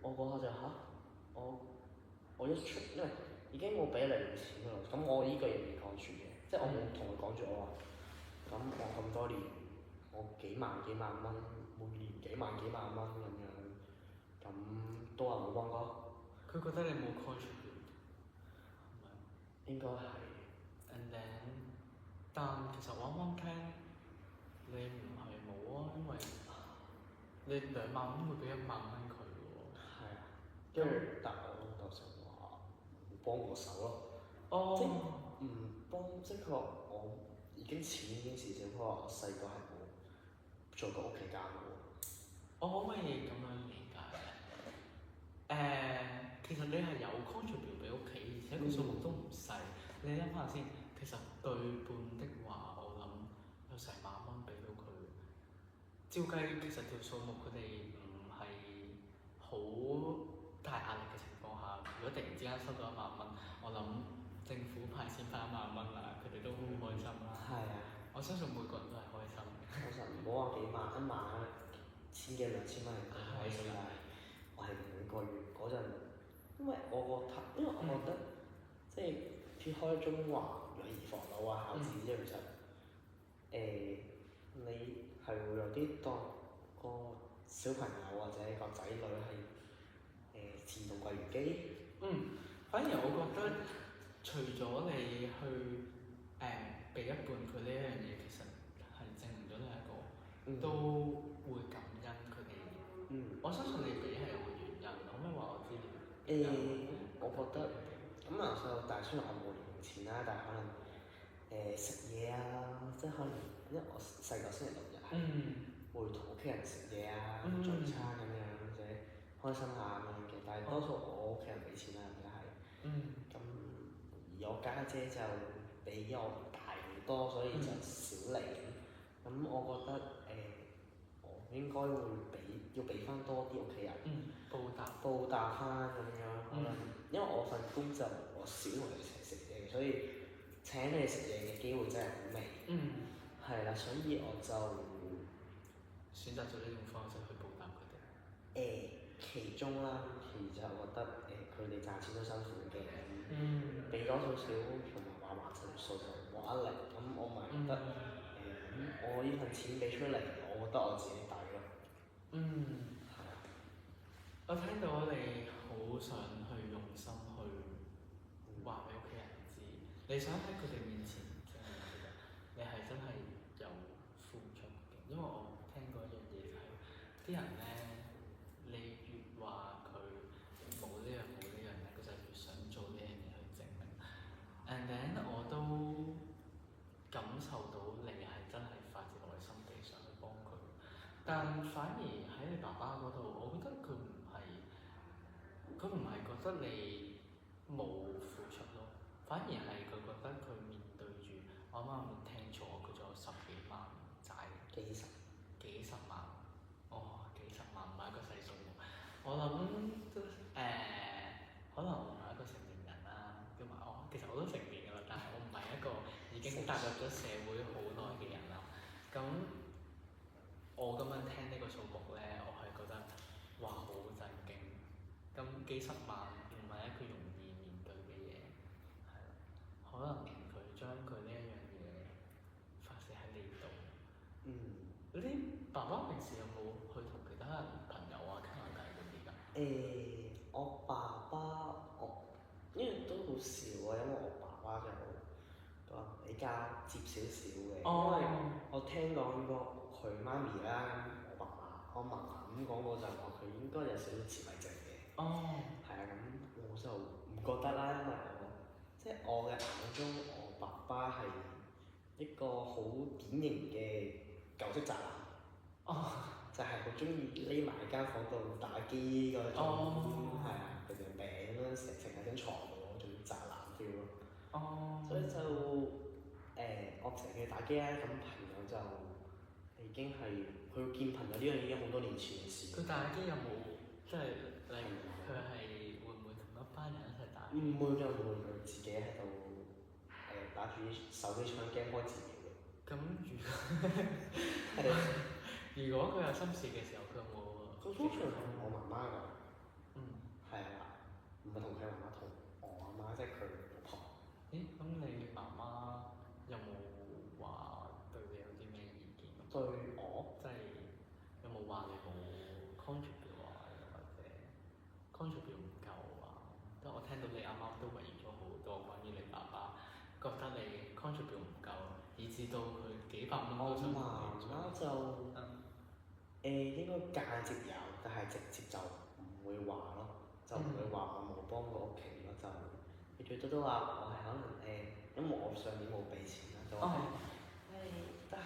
我嗰下就嚇，我一出，因為已經冇俾你錢㗎啦，咁我依個亦未講住嘅，即係我冇同佢講住我話，咁我咁多年，我幾萬蚊，每年幾萬蚊咁樣，咁都話冇幫過。佢覺得你冇 contribute，係咪？應該係。And then，但其實我啱啱聽，你唔係冇啊，因為你2萬蚊會俾1萬蚊佢喎。係啊。跟住，但係我老豆就話冇幫過手咯。哦。即係唔幫，即係佢話我已經錢已經少少，佢話我細個係冇做過屋企家務。我可唔可以咁樣理解咧？其實你係有 contribute 俾屋企，而且個數目都唔細。你諗下先，其實對半的話，我諗有成萬蚊俾到佢。照計其實條數目佢哋唔係好大壓力嘅情況下，如果突然之間收到1萬蚊，我諗政府派錢派1萬蚊啦，佢哋都好開心啦。係啊。我相信每個人都係開心。其實唔好話幾萬，1萬、1000幾2000蚊係咁開心，但係我係每個月嗰陣，因為我覺得即係撇開中華養兒防老啊考試之後，其實你係會有啲當個小朋友或者個仔女係自動櫃員機。反而我覺得除咗你去俾一半佢呢一樣嘢，其實係證明咗你係一個都會感恩佢哋。我相信你俾係有個原因，可唔可以話我知？我覺得咁啊，細路大雖然我冇零用錢啦，但係可能食嘢啊，即係可能因為我細個星期6日係會同屋企人食嘢啊、聚餐咁樣或者開心下咁樣嘅，但係多數我屋企人俾錢啦，而家係。咁而我家姐就比我大好多，所以就少嚟。咁我覺得我應該會要俾翻多啲屋企人報答翻咁樣，可能因為我份工就我少同你一齊食嘢，所以請你食嘢嘅機會真係好微。係啦，所以我就選擇咗呢種方式去報答佢哋。其中啦，其實我覺得佢哋賺錢都辛苦嘅，俾多少少同埋話條數就冇壓力，咁我咪覺得我呢份錢俾出嚟，我覺得我自己抵咯。係啊。我聽到你好想去用心去話俾屋企人知，你想喺佢哋面前證明其實你係真係有付出嘅，因為我聽過一樣嘢就係啲人咧，你越話佢冇呢樣咧，佢就越想做呢樣嘢去證明。And then 我都感受到你係真係發自內心地想去幫佢，但反而喺你爸爸嗰度，我覺得佢唔係覺得你冇付出咯，反而係佢覺得佢面對住我啱啱冇聽錯，佢仲有10幾萬債，幾十萬，幾十萬唔係一個細數目。我諗都可能我唔係一個成年人啦，同埋其實我都成年㗎啦，但係我唔係一個已經踏入咗社會好耐嘅人啦。咁我咁樣聽呢個數目咧，我係覺得哇好震驚。咁幾十萬唔係一個容易面對嘅嘢，係啦。可能佢將佢呢一樣嘢發射喺你度。你爸爸平時有冇去同其他人朋友啊傾下偈嗰啲㗎？我爸爸因為都好笑啊，因為我爸爸就比較接少少嘅，因為我聽講過佢媽咪啦，我爸爸我嫲嫲咁講過就話佢應該有少少自閉症嘅。係啊，咁我就唔覺得啦，因為即係我嘅眼中，我爸爸係一個好典型嘅舊式宅男。就係好中意匿埋喺間房度打機嗰種，係啊，佢條餅咁樣成喺張床度嗰種宅男 feel 咯。所以就我成日打機啦，咁朋友就已經係佢見朋友呢樣嘢已經好多年前嘅事。佢打機有冇即係佢係會唔會同一班人一齊打？唔會㗎，佢自己喺度打住手機搶 game 開自己嘅。咁如果佢有心事嘅時候，佢有冇？佢通常係我媽媽㗎。係啊，唔係同佢媽媽，同我阿媽，即係佢老婆。咦？咁你媽媽有冇話對你有啲咩意見？對我？即係有冇話你冇 contribute 啊？又或者 contribute 唔夠啊？即係我聽到你啱啱都回應咗好多關於你爸爸覺得你 contribute 唔夠，以至到佢幾百蚊都想我媽媽就應該間接有，但係直接就唔會話咯，就唔會話我冇幫過屋企咯，就佢最多都話我係可能因為我上年冇俾錢啦，就話得閒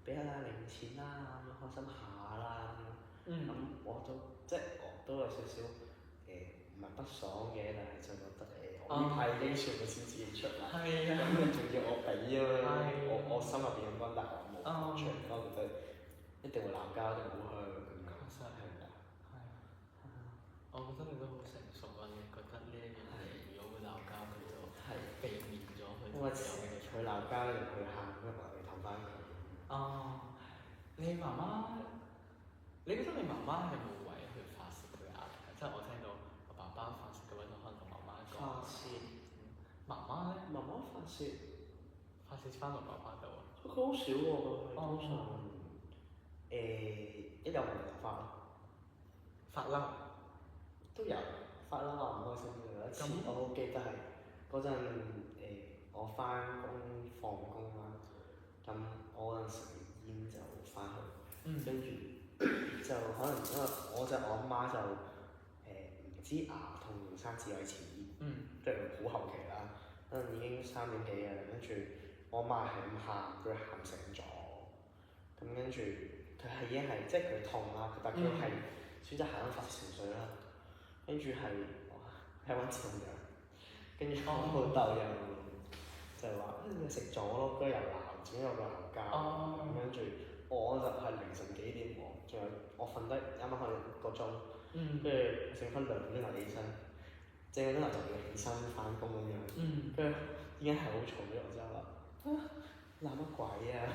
俾下零錢啦，咁樣開心下啦咁樣。咁我都即係我都有少少唔係不爽嘅，但係就覺得我呢排已經全部錢自己出啦，咁你仲要我俾咁樣，我心入邊咁講，但係我冇出，我覺得一定會鬧交，一定會好香咁樣。確實係㗎。係啊。我覺得你都好成熟啊！你覺得呢一樣嘢，如果會鬧交，佢就避免咗佢有呢個。佢鬧交又佢喊，咁我哋氹翻佢。你媽媽，你覺得你媽媽有冇為去發泄佢壓力？即係我聽到我爸爸發泄嘅話，就可能同媽媽講。發泄。媽媽咧？媽媽發泄翻到爸爸度啊？佢好少喎，佢通常一有問題就發咯。發嬲。都有。發嬲啊！唔開心嘅有一次，我好記得係嗰陣我翻工放工啦，咁我嗰陣食完煙就翻去，跟住就可能因為我阿媽就唔知牙痛定生智慧齒，即係好後期啦，可能已經3點幾啊，跟住我阿媽係咁喊，佢喊醒咗，咁跟住佢係已經係即係佢痛啦，但佢係選擇係咁發泄情緒啦，跟住係揾止痛藥，跟住我老豆又就係話你食咗咯，跟住又鬧，自己又鬧交，咁跟住我就係凌晨幾點喎，仲有我瞓得啱啱可能1個鐘，跟住醒翻2點鐘就起身，正嗰陣就要起身翻工咁樣，跟住已經係好嘈嘅，我之後話鬧乜鬼啊！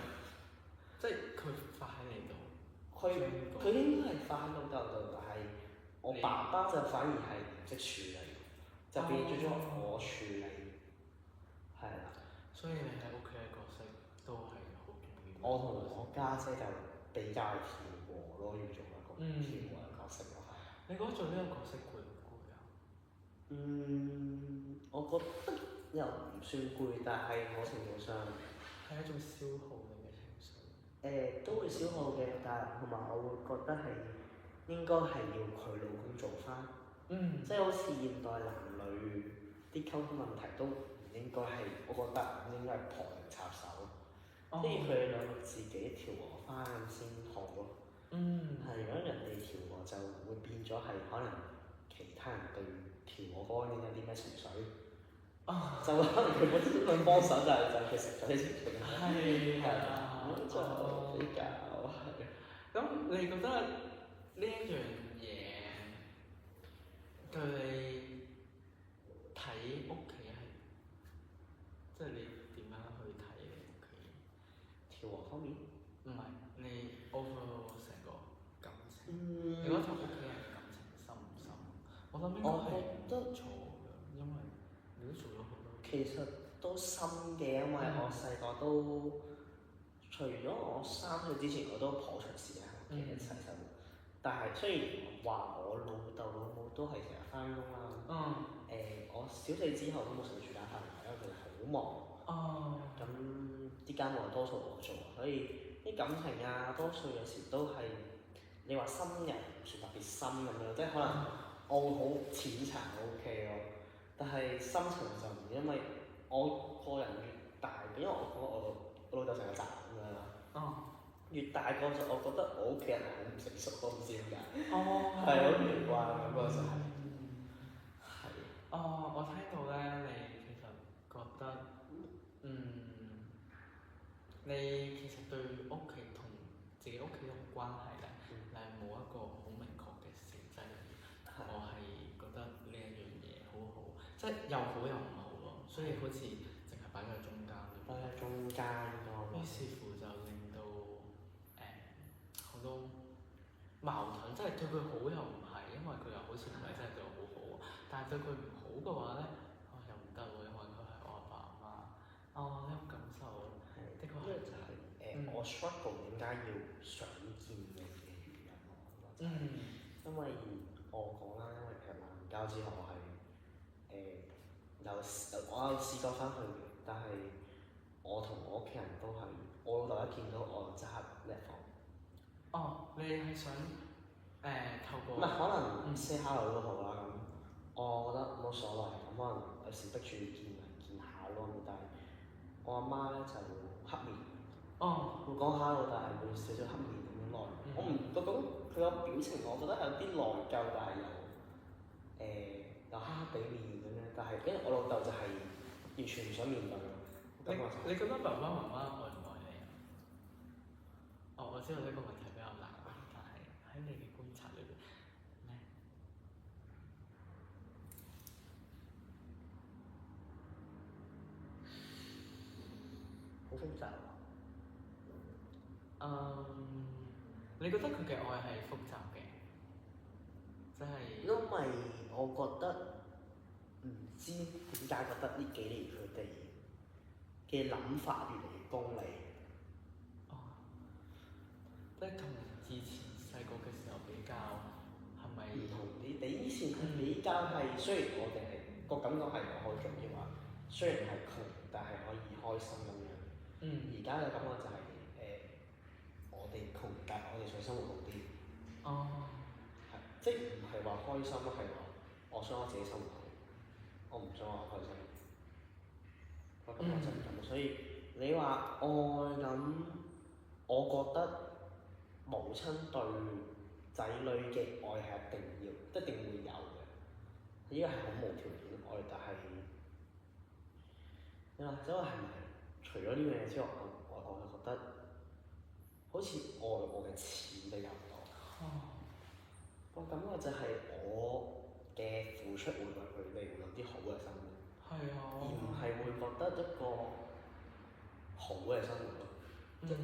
即係佢發喺你度。佢應該係發喺老豆度，但係我爸爸就反而係唔識處理，就變咗我處理，係啦。所以你喺屋企嘅角色都係好重要。我同我家姐就比較調和咯，要做一個調和嘅角色咯，係。你覺得做呢個角色攰唔攰啊？我覺得又唔算攰，但係某程度上係一種消耗你嘅情緒。都會消耗嘅，但係同埋我會覺得係應該係要佢老公做翻，即係好似現代男女啲溝通問題都唔應該係，我覺得唔應該係婆嚟插手，即係佢哋兩個自己調和翻先好咯。係如果人哋調和就會變咗係可能其他人對調和嗰個人有啲咩情緒，就可能佢本身想幫手，但係就佢食咗啲情緒。係啊，咁就比較係。咁你覺得呢一樣嘢對你睇屋企係，即係你點樣去睇你屋企？調和方面？唔係，你 overall 成個感情。你覺得同屋企人嘅感情深唔深？我諗應該係唔錯嘅，因為你都做咗好多。其實都深嘅，因為我細個都除咗我3歲之前，我都頗長時間同屋企一齊生活。但係雖然話我老豆老母都係成日翻工啦，我小4之後都冇成日住家翻嚟，因為佢哋好忙。咁啲家務多數我做，所以啲感情啊，多數有時都係你話深入唔算特別深咁樣，即係可能我會好淺層 OK 咯。但係深層就唔，因為我個人越大，因為我老豆成日宅咁樣啦。越大個就我覺得我屋企人係好唔成熟，我唔知點解。係好奇怪咁嗰陣係。我聽到咧，你其實覺得，你其實對屋企同自己屋企人嘅關係咧，你係冇一個好明確嘅性質。我係覺得呢一樣嘢好好，即係又好又唔好咯，所以好似淨係擺咗喺中間。擺喺中間咯。於是乎就令到好多矛盾，即係對佢好又唔係，因為好似唔係真係對我好好喎。但係對佢唔好嘅話咧，我又唔得喎，因為佢係我阿爸阿媽。哦，呢種感受的確係就係我 struggle 點解要想見你嘅原因咯。因為我講啦，因為其實鬧完交之後我係我有試過翻去嘅，但係我同我屋企人都係，我老豆一見到我就即刻叻房。哦，你係想透過？唔係，可能 say hello 都好啦，咁我覺得冇所謂，咁可能有時逼住見下咯，但係我阿媽咧就黑面。哦。會講 hello，但係會少少黑面咁樣內。我唔覺得佢個表情，我覺得有啲內疚，但係又黑黑地面咁樣。但係因為我老豆就係完全唔想面對咯。你覺得爸爸媽媽愛唔愛你啊？哦，我知道呢個問題比較難，但係喺你嘅觀察裏邊咩？好複雜。你覺得佢嘅愛係複雜嘅，即係因為我覺得唔知點解覺得呢幾年佢哋嘅諗法越嚟越功利。哦，即係同以前細個嘅時候比較，係咪唔同啲？你以前係比較係，雖然我哋係個感覺係我好重要話，雖然係窮，但係可以開心咁樣。而家嘅感覺就係我哋窮，但係我哋想生活好啲。哦。係，即係唔係話開心，係話我想我自己生活好，我唔想話開心。個感覺就係咁，所以你話愛咁，我覺得母親對仔女嘅愛係一定會有嘅。呢個係好無條件愛，但係你話即係係咪除咗呢樣嘢之外，我就覺得好似愛我嘅錢比較多。個感覺就係我嘅付出會令佢哋會有啲好嘅生活，而唔係會覺得一個好嘅生活咯。即係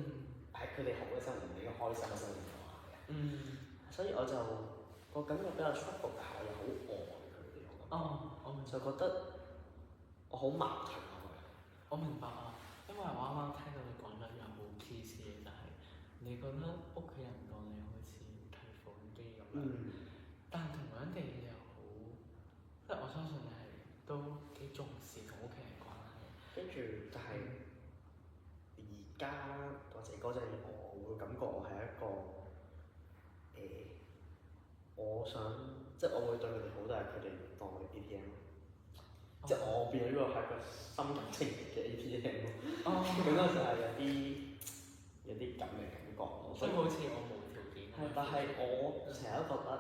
佢哋好嘅生活，唔係一個開心嘅生活嘅。所以我就個感覺比較 trouble，但係我又好愛佢哋。我就覺得我好矛盾啊！我明白啊，因為我啱啱聽到你講咗一樣好 case 嘅，就係你覺得屋企人當你好似提款機咁樣，但係同樣地你又好，即係我相信你係都幾重視同屋企人關係。跟住，但係而家或者嗰陣，我會感覺我係一個我想即係我會對佢哋好，但係佢哋當我 ATM。即係我變咗呢個係個心甘情願嘅 ATM 咯。咁嗰時係有啲咁嘅感覺咯。所以好似我無條件。係，但係我成日都覺得